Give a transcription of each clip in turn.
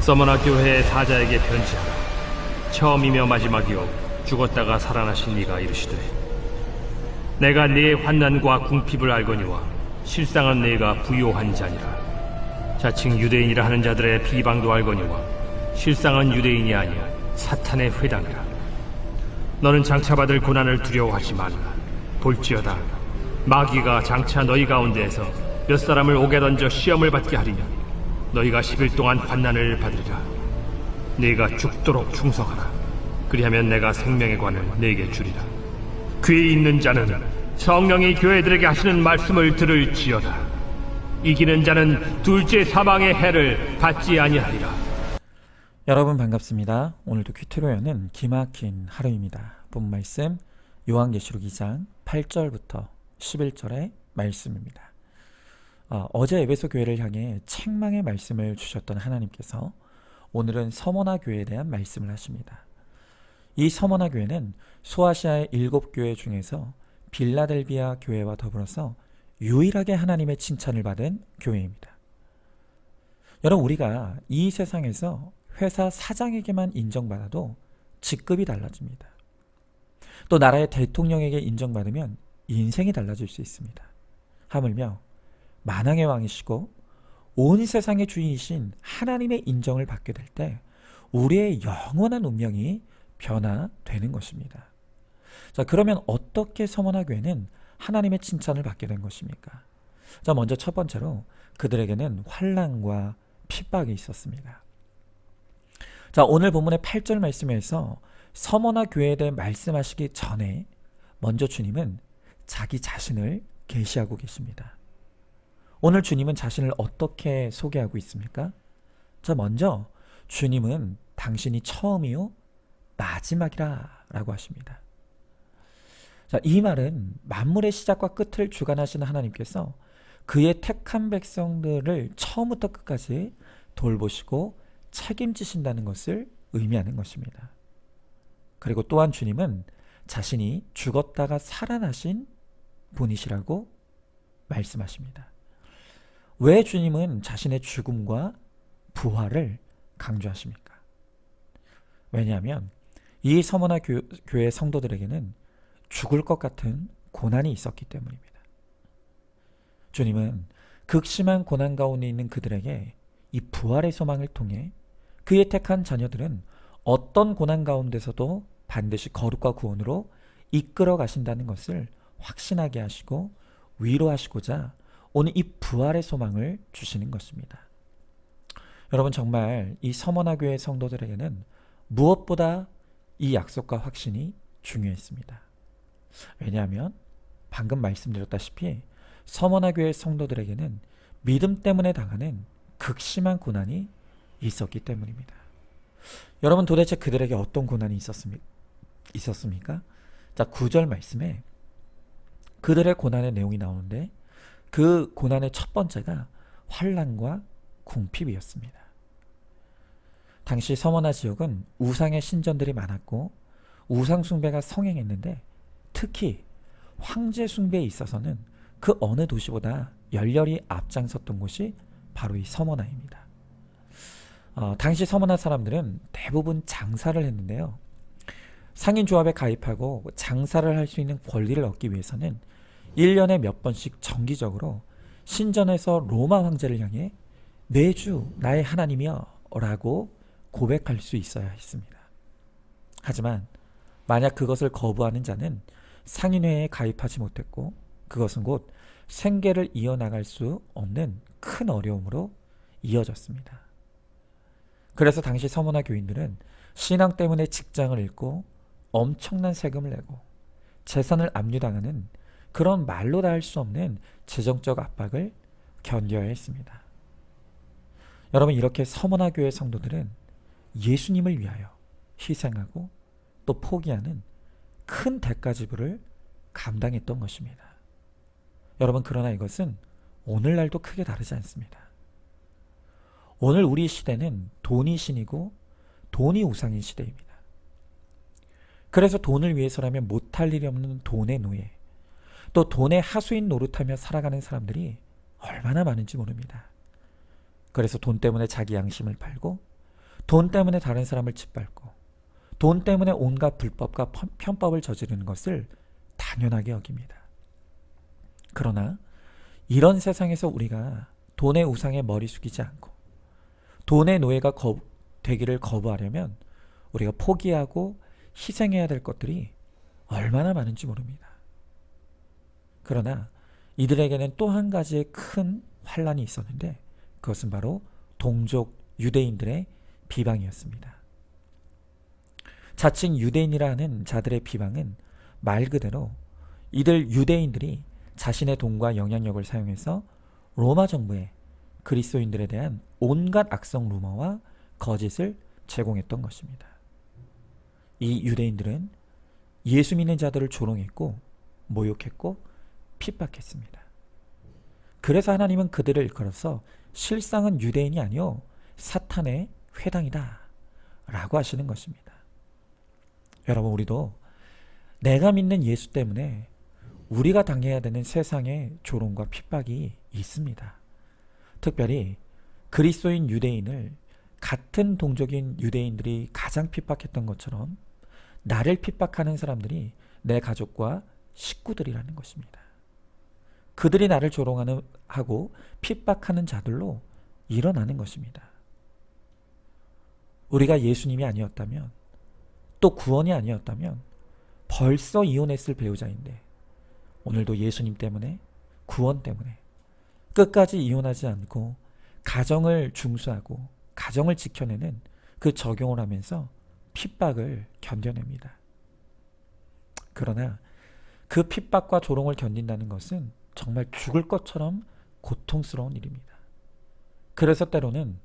서머나 교회의 사자에게 편지하라. 처음이며 마지막이요 죽었다가 살아나신 네가 이르시되, 내가 네 환난과 궁핍을 알거니와 실상은 네가 부요한 자니라. 자칭 유대인이라 하는 자들의 비방도 알거니와 실상은 유대인이 아니요 사탄의 회당이라. 너는 장차 받을 고난을 두려워하지 말라. 볼지어다 마귀가 장차 너희 가운데에서 몇 사람을 옥에 던져 시험을 받게 하리니 너희가 10일 동안 환난을 받으리라. 네가 죽도록 충성하라. 그리하면 내가 생명의 관을 네게 주리라. 귀 있는 자는 성령이 교회들에게 하시는 말씀을 들을지어다. 이기는 자는 둘째 사망의 해를 받지 아니하리라. 여러분 반갑습니다. 오늘도 퀴트로연은 기막힌 하루입니다. 본 말씀 요한계시록 2장 8절부터 11절의 말씀입니다. 어제 에베소 교회를 향해 책망의 말씀을 주셨던 하나님께서 오늘은 서머나 교회에 대한 말씀을 하십니다. 이 서머나 교회는 소아시아의 7교회 중에서 빌라델비아 교회와 더불어서 유일하게 하나님의 칭찬을 받은 교회입니다. 여러분, 우리가 이 세상에서 회사 사장에게만 인정받아도 직급이 달라집니다. 또 나라의 대통령에게 인정받으면 인생이 달라질 수 있습니다. 하물며 만왕의 왕이시고 온 세상의 주인이신 하나님의 인정을 받게 될 때 우리의 영원한 운명이 변화되는 것입니다. 자, 그러면 어떻게 서머나 교회는 하나님의 칭찬을 받게 된 것입니까? 자, 먼저 첫 번째로 그들에게는 환난과 핍박이 있었습니다. 자, 오늘 본문의 8절 말씀에서 서머나 교회에 대해 말씀하시기 전에 먼저 주님은 자기 자신을 계시하고 계십니다. 오늘 주님은 자신을 어떻게 소개하고 있습니까? 자, 먼저 주님은 당신이 처음이요 마지막이라 라고 하십니다. 자, 이 말은 만물의 시작과 끝을 주관하시는 하나님께서 그의 택한 백성들을 처음부터 끝까지 돌보시고 책임지신다는 것을 의미하는 것입니다. 그리고 또한 주님은 자신이 죽었다가 살아나신 분이시라고 말씀하십니다. 왜 주님은 자신의 죽음과 부활을 강조하십니까? 왜냐하면 이 서머나 교회 성도들에게는 죽을 것 같은 고난이 있었기 때문입니다. 주님은 극심한 고난 가운데 있는 그들에게 이 부활의 소망을 통해 그의 택한 자녀들은 어떤 고난 가운데서도 반드시 거룩과 구원으로 이끌어 가신다는 것을 확신하게 하시고 위로하시고자 오늘 이 부활의 소망을 주시는 것입니다. 여러분, 정말 이 서머나 교회 성도들에게는 무엇보다 이 약속과 확신이 중요했습니다. 왜냐하면 방금 말씀드렸다시피 서머나 교회 성도들에게는 믿음 때문에 당하는 극심한 고난이 있었기 때문입니다. 여러분, 도대체 그들에게 어떤 고난이 있었습니까? 자, 9절 말씀에 그들의 고난의 내용이 나오는데 그 고난의 첫 번째가 환난과 궁핍이었습니다. 당시 서머나 지역은 우상의 신전들이 많았고 우상 숭배가 성행했는데 특히 황제 숭배에 있어서는 그 어느 도시보다 열렬히 앞장섰던 곳이 바로 이 서머나입니다. 당시 서머나 사람들은 대부분 장사를 했는데요. 상인조합에 가입하고 장사를 할 수 있는 권리를 얻기 위해서는 1년에 몇 번씩 정기적으로 신전에서 로마 황제를 향해 매주 나의 하나님이여 라고 고백할 수 있어야 했습니다. 하지만 만약 그것을 거부하는 자는 상인회에 가입하지 못했고 그것은 곧 생계를 이어나갈 수 없는 큰 어려움으로 이어졌습니다. 그래서 당시 서머나 교인들은 신앙 때문에 직장을 잃고 엄청난 세금을 내고 재산을 압류당하는 그런 말로 다 할 수 없는 재정적 압박을 견뎌야 했습니다. 여러분, 이렇게 서머나 교회 성도들은 예수님을 위하여 희생하고 또 포기하는 큰 대가 지불을 감당했던 것입니다. 여러분, 그러나 이것은 오늘날도 크게 다르지 않습니다. 오늘 우리 시대는 돈이 신이고 돈이 우상인 시대입니다. 그래서 돈을 위해서라면 못할 일이 없는 돈의 노예, 또 돈의 하수인 노릇하며 살아가는 사람들이 얼마나 많은지 모릅니다. 그래서 돈 때문에 자기 양심을 팔고 돈 때문에 다른 사람을 짓밟고 돈 때문에 온갖 불법과 편법을 저지르는 것을 당연하게 여깁니다. 그러나 이런 세상에서 우리가 돈의 우상에 머리 숙이지 않고 돈의 노예가 되기를 거부하려면 우리가 포기하고 희생해야 될 것들이 얼마나 많은지 모릅니다. 그러나 이들에게는 또 한 가지의 큰 환란이 있었는데 그것은 바로 동족 유대인들의 비방이었습니다. 자칭 유대인이라 하는 자들의 비방은 말 그대로 이들 유대인들이 자신의 돈과 영향력을 사용해서 로마 정부에 그리스도인들에 대한 온갖 악성 루머와 거짓을 제공했던 것입니다. 이 유대인들은 예수 믿는 자들을 조롱했고 모욕했고 핍박했습니다. 그래서 하나님은 그들을 일컬어서 실상은 유대인이 아니요 사탄의 회당이다 라고 하시는 것입니다. 여러분, 우리도 내가 믿는 예수 때문에 우리가 당해야 되는 세상의 조롱과 핍박이 있습니다. 특별히 그리스도인 유대인을 같은 동족인 유대인들이 가장 핍박했던 것처럼 나를 핍박하는 사람들이 내 가족과 식구들이라는 것입니다. 그들이 나를 조롱하고 핍박하는 자들로 일어나는 것입니다. 우리가 예수님이 아니었다면 또 구원이 아니었다면 벌써 이혼했을 배우자인데 오늘도 예수님 때문에 구원 때문에 끝까지 이혼하지 않고 가정을 중수하고 가정을 지켜내는 그 적용을 하면서 핍박을 견뎌냅니다. 그러나 그 핍박과 조롱을 견딘다는 것은 정말 죽을 것처럼 고통스러운 일입니다. 그래서 때로는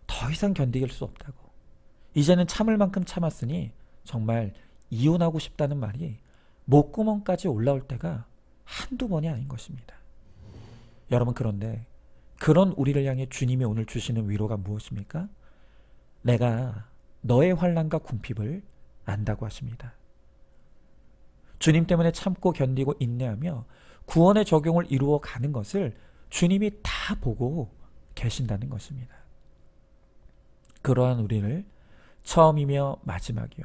더 이상 견디길 수 없다고 이제는 참을 만큼 참았으니 정말 이혼하고 싶다는 말이 목구멍까지 올라올 때가 한두 번이 아닌 것입니다. 여러분, 그런데 그런 우리를 향해 주님이 오늘 주시는 위로가 무엇입니까? 내가 너의 환난과 궁핍을 안다고 하십니다. 주님 때문에 참고 견디고 인내하며 구원의 적용을 이루어 가는 것을 주님이 다 보고 계신다는 것입니다. 그러한 우리를 처음이며 마지막이요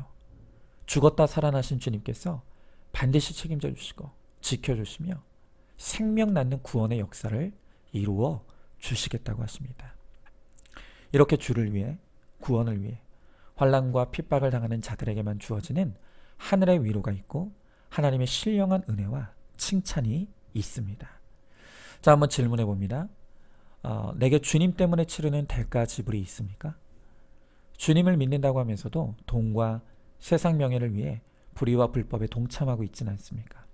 죽었다 살아나신 주님께서 반드시 책임져 주시고 지켜주시며 생명 낳는 구원의 역사를 이루어 주시겠다고 하십니다. 이렇게 주를 위해 구원을 위해 환난과 핍박을 당하는 자들에게만 주어지는 하늘의 위로가 있고 하나님의 신령한 은혜와 칭찬이 있습니다. 자, 한번 질문해 봅니다. 내게 주님 때문에 치르는 대가 지불이 있습니까? 주님을 믿는다고 하면서도 돈과 세상 명예를 위해 불의와 불법에 동참하고 있지는 않습니까?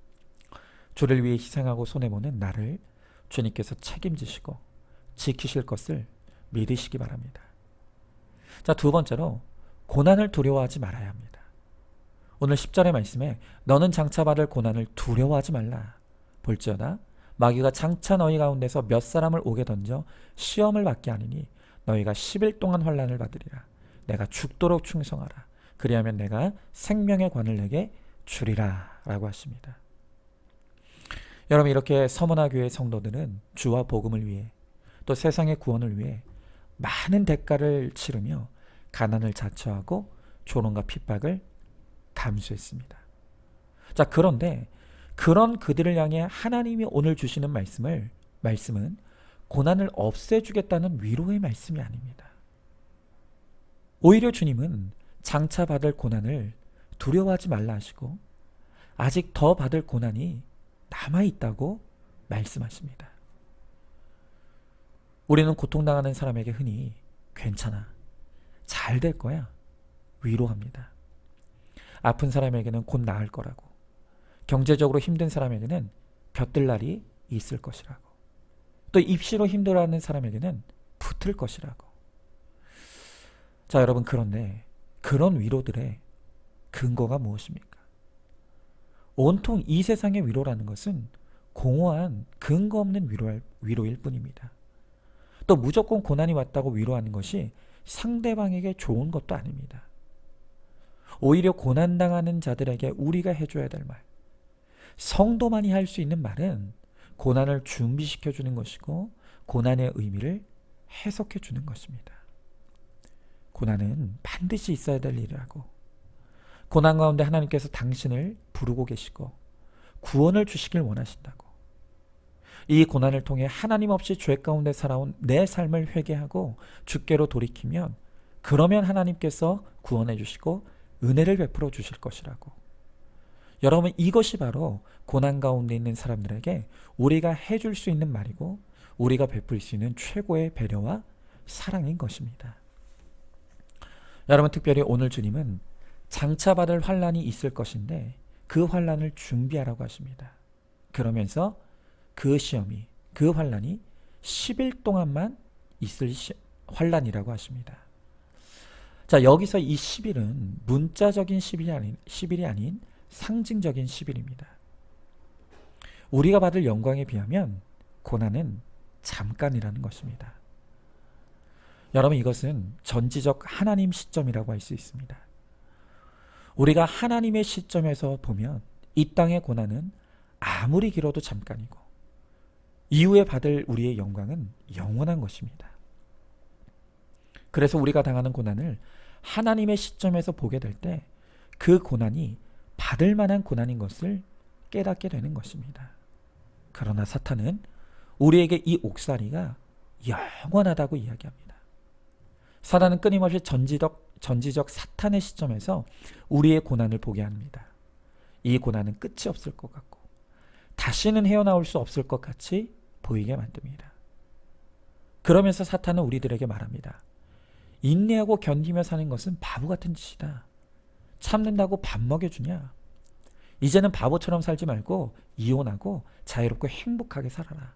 주를 위해 희생하고 손해보는 나를 주님께서 책임지시고 지키실 것을 믿으시기 바랍니다. 자, 두 번째로 고난을 두려워하지 말아야 합니다. 오늘 10절의 말씀에 너는 장차 받을 고난을 두려워하지 말라. 볼지어다 마귀가 장차 너희 가운데서 몇 사람을 옥에 던져 시험을 받게 하니니 너희가 10일 동안 환난을 받으리라. 내가 죽도록 충성하라. 그리하면 내가 생명의 관을 내게 주리라 라고 하십니다. 여러분, 이렇게 서머나 교회 성도들은 주와 복음을 위해 또 세상의 구원을 위해 많은 대가를 치르며 가난을 자처하고 조롱과 핍박을 감수했습니다. 자, 그런데 그런 그들을 향해 하나님이 오늘 주시는 말씀은 고난을 없애주겠다는 위로의 말씀이 아닙니다. 오히려 주님은 장차 받을 고난을 두려워하지 말라 하시고 아직 더 받을 고난이 남아있다고 말씀하십니다. 우리는 고통당하는 사람에게 흔히 괜찮아, 잘 될 거야 위로합니다. 아픈 사람에게는 곧 나을 거라고, 경제적으로 힘든 사람에게는 볕들 날이 있을 것이라고, 또 입시로 힘들어하는 사람에게는 붙을 것이라고. 자, 여러분, 그런데 그런 위로들의 근거가 무엇입니까? 온통 이 세상의 위로라는 것은 공허한 근거 없는 위로일 뿐입니다. 또 무조건 고난이 왔다고 위로하는 것이 상대방에게 좋은 것도 아닙니다. 오히려 고난당하는 자들에게 우리가 해줘야 될 말, 성도만이 할 수 있는 말은 고난을 준비시켜주는 것이고 고난의 의미를 해석해주는 것입니다. 고난은 반드시 있어야 될 일이라고. 고난 가운데 하나님께서 당신을 부르고 계시고 구원을 주시길 원하신다고. 이 고난을 통해 하나님 없이 죄 가운데 살아온 내 삶을 회개하고 주께로 돌이키면 그러면 하나님께서 구원해 주시고 은혜를 베풀어 주실 것이라고. 여러분, 이것이 바로 고난 가운데 있는 사람들에게 우리가 해줄 수 있는 말이고 우리가 베풀 수 있는 최고의 배려와 사랑인 것입니다. 여러분, 특별히 오늘 주님은 장차 받을 환난이 있을 것인데 그 환난을 준비하라고 하십니다. 그러면서 그 시험이, 그 환난이 10일 동안만 있을 환난이라고 하십니다. 자, 여기서 이 10일은 문자적인 10일이 아닌 상징적인 10일입니다. 우리가 받을 영광에 비하면 고난은 잠깐이라는 것입니다. 여러분, 이것은 전지적 하나님 시점이라고 할 수 있습니다. 우리가 하나님의 시점에서 보면 이 땅의 고난은 아무리 길어도 잠깐이고 이후에 받을 우리의 영광은 영원한 것입니다. 그래서 우리가 당하는 고난을 하나님의 시점에서 보게 될 때 그 고난이 받을 만한 고난인 것을 깨닫게 되는 것입니다. 그러나 사탄은 우리에게 이 옥살이가 영원하다고 이야기합니다. 사단은 끊임없이 전지적 사탄의 시점에서 우리의 고난을 보게 합니다. 이 고난은 끝이 없을 것 같고 다시는 헤어나올 수 없을 것 같이 보이게 만듭니다. 그러면서 사탄은 우리들에게 말합니다. 인내하고 견디며 사는 것은 바보 같은 짓이다. 참는다고 밥 먹여주냐? 이제는 바보처럼 살지 말고 이혼하고 자유롭고 행복하게 살아라.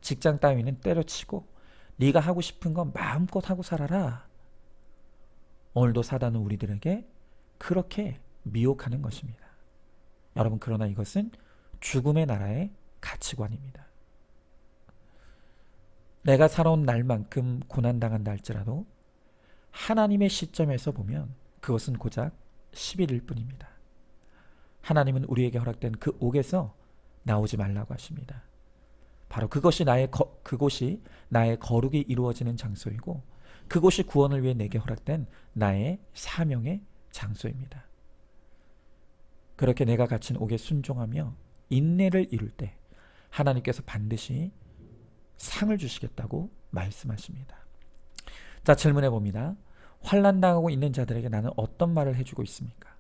직장 따위는 때려치고 네가 하고 싶은 건 마음껏 하고 살아라. 오늘도 사단은 우리들에게 그렇게 미혹하는 것입니다. 여러분, 그러나 이것은 죽음의 나라의 가치관입니다. 내가 살아온 날만큼 고난당한다 할지라도 하나님의 시점에서 보면 그것은 고작 10일일 뿐입니다. 하나님은 우리에게 허락된 그 옥에서 나오지 말라고 하십니다. 바로 그것이 나의 거룩이 이루어지는 장소이고 그곳이 구원을 위해 내게 허락된 나의 사명의 장소입니다. 그렇게 내가 갇힌 옥에 순종하며 인내를 이룰 때 하나님께서 반드시 상을 주시겠다고 말씀하십니다. 자, 질문해 봅니다. 환난당하고 있는 자들에게 나는 어떤 말을 해주고 있습니까?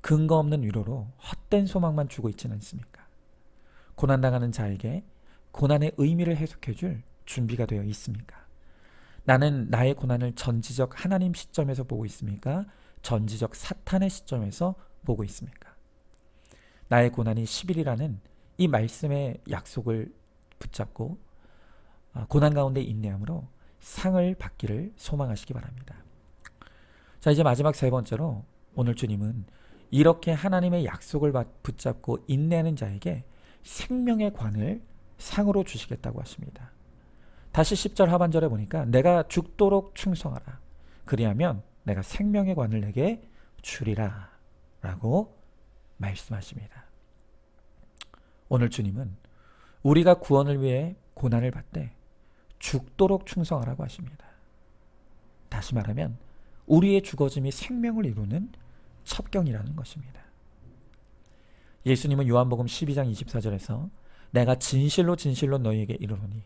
근거 없는 위로로 헛된 소망만 주고 있지는 않습니까? 고난당하는 자에게 고난의 의미를 해석해줄 준비가 되어 있습니까? 나는 나의 고난을 전지적 하나님 시점에서 보고 있습니까? 전지적 사탄의 시점에서 보고 있습니까? 나의 고난이 10일이라는 이 말씀의 약속을 붙잡고 고난 가운데 인내함으로 상을 받기를 소망하시기 바랍니다. 자, 이제 마지막 세 번째로 오늘 주님은 이렇게 하나님의 약속을 붙잡고 인내하는 자에게 생명의 관을 상으로 주시겠다고 하십니다. 다시 10절 하반절에 보니까 내가 죽도록 충성하라. 그리하면 내가 생명의 관을 내게 주리라 라고 말씀하십니다. 오늘 주님은 우리가 구원을 위해 고난을 받되 죽도록 충성하라고 하십니다. 다시 말하면 우리의 죽어짐이 생명을 이루는 첩경이라는 것입니다. 예수님은 요한복음 12장 24절에서 내가 진실로 진실로 너희에게 이르노니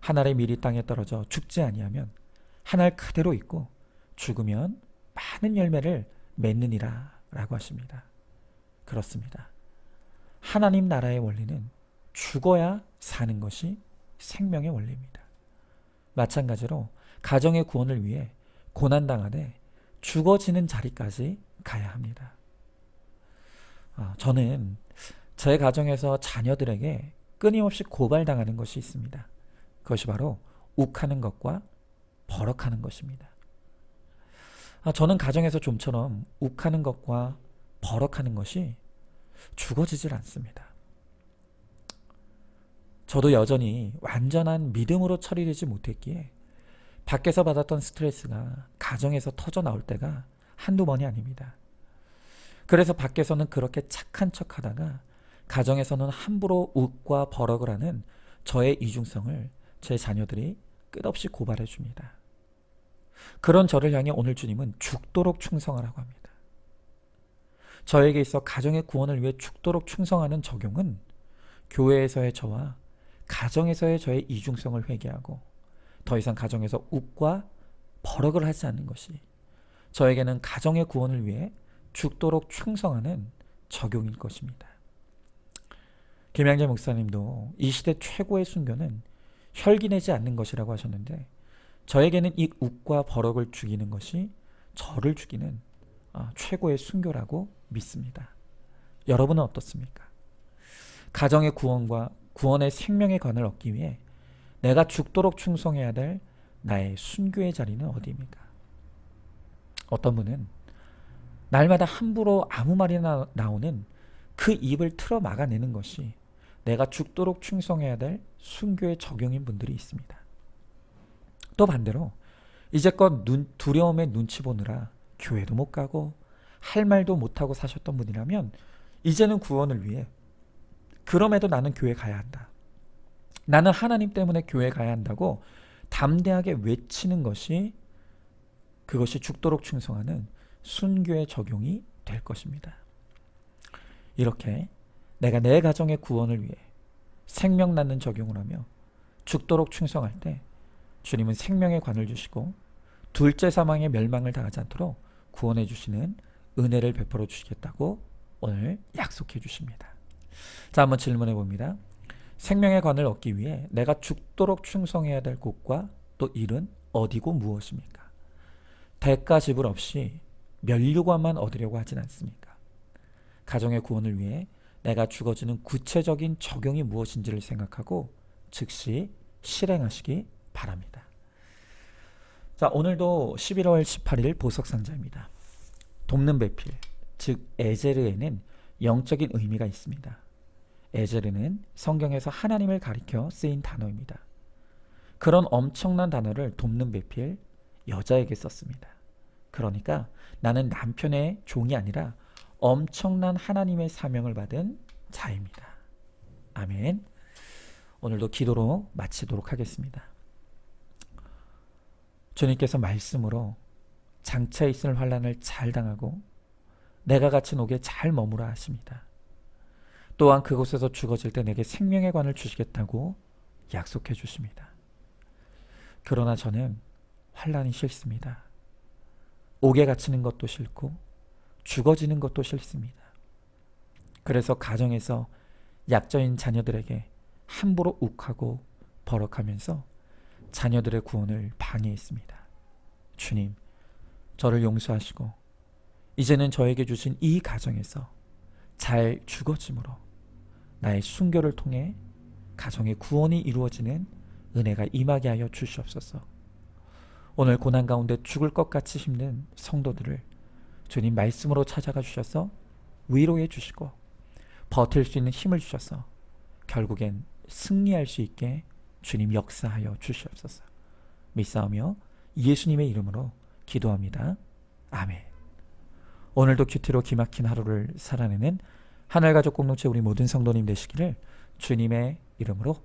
한 알의 밀이 땅에 떨어져 죽지 아니하면 한 알 그대로 있고 죽으면 많은 열매를 맺느니라 라고 하십니다. 그렇습니다. 하나님 나라의 원리는 죽어야 사는 것이 생명의 원리입니다. 마찬가지로 가정의 구원을 위해 고난당하되 죽어지는 자리까지 가야 합니다. 저는 제 가정에서 자녀들에게 끊임없이 고발당하는 것이 있습니다. 그것이 바로 욱하는 것과 버럭하는 것입니다. 저는 가정에서 좀처럼 욱하는 것과 버럭하는 것이 죽어지질 않습니다. 저도 여전히 완전한 믿음으로 처리되지 못했기에 밖에서 받았던 스트레스가 가정에서 터져 나올 때가 한두 번이 아닙니다. 그래서 밖에서는 그렇게 착한 척 하다가 가정에서는 함부로 욱과 버럭을 하는 저의 이중성을 제 자녀들이 끝없이 고발해 줍니다. 그런 저를 향해 오늘 주님은 죽도록 충성하라고 합니다. 저에게 있어 가정의 구원을 위해 죽도록 충성하는 적용은 교회에서의 저와 가정에서의 저의 이중성을 회개하고 더 이상 가정에서 욱과 버럭을 하지 않는 것이 저에게는 가정의 구원을 위해 죽도록 충성하는 적용일 것입니다. 김양재 목사님도 이 시대 최고의 순교는 혈기내지 않는 것이라고 하셨는데 저에게는 이 욱과 버럭을 죽이는 것이 저를 죽이는 최고의 순교라고 믿습니다. 여러분은 어떻습니까? 가정의 구원과 구원의 생명의 관을 얻기 위해 내가 죽도록 충성해야 될 나의 순교의 자리는 어디입니까? 어떤 분은 날마다 함부로 아무 말이나 나오는 그 입을 틀어 막아내는 것이 내가 죽도록 충성해야 될 순교의 적용인 분들이 있습니다. 또 반대로 이제껏 두려움에 눈치 보느라 교회도 못 가고 할 말도 못하고 사셨던 분이라면 이제는 구원을 위해 그럼에도 나는 교회 가야 한다. 나는 하나님 때문에 교회 가야 한다고 담대하게 외치는 것이 그것이 죽도록 충성하는 순교의 적용이 될 것입니다. 이렇게 내가 내 가정의 구원을 위해 생명 낳는 적용을 하며 죽도록 충성할 때 주님은 생명의 관을 주시고 둘째 사망의 멸망을 당하지 않도록 구원해 주시는 은혜를 베풀어 주시겠다고 오늘 약속해 주십니다. 자, 한번 질문해 봅니다. 생명의 관을 얻기 위해 내가 죽도록 충성해야 될 곳과 또 일은 어디고 무엇입니까? 대가 지불 없이 면류관만 얻으려고 하진 않습니까? 가정의 구원을 위해 내가 죽어지는 구체적인 적용이 무엇인지를 생각하고 즉시 실행하시기 바랍니다. 자, 오늘도 11월 18일 보석상자입니다. 돕는 배필, 즉 에제르에는 영적인 의미가 있습니다. 에제르는 성경에서 하나님을 가리켜 쓰인 단어입니다. 그런 엄청난 단어를 돕는 배필, 여자에게 썼습니다. 그러니까 나는 남편의 종이 아니라 엄청난 하나님의 사명을 받은 자입니다. 아멘. 오늘도 기도로 마치도록 하겠습니다. 주님께서 말씀으로 장차에 있을 환난을 잘 당하고 내가 갇힌 옥에 잘 머무라 하십니다. 또한 그곳에서 죽어질 때 내게 생명의 관을 주시겠다고 약속해 주십니다. 그러나 저는 환난이 싫습니다. 옥에 갇히는 것도 싫고 죽어지는 것도 싫습니다. 그래서 가정에서 약자인 자녀들에게 함부로 욱하고 버럭하면서 자녀들의 구원을 방해했습니다. 주님, 저를 용서하시고 이제는 저에게 주신 이 가정에서 잘 죽어짐으로 나의 순교를 통해 가정의 구원이 이루어지는 은혜가 임하게 하여 주시옵소서. 오늘 고난 가운데 죽을 것 같이 힘든 성도들을 주님 말씀으로 찾아가 주셔서 위로해 주시고 버틸 수 있는 힘을 주셔서 결국엔 승리할 수 있게 주님 역사하여 주시옵소서. 믿사오며 예수님의 이름으로 기도합니다. 아멘. 오늘도 큐티로 기막힌 하루를 살아내는 하늘가족 공동체 우리 모든 성도님 되시기를 주님의 이름으로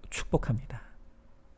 축복합니다.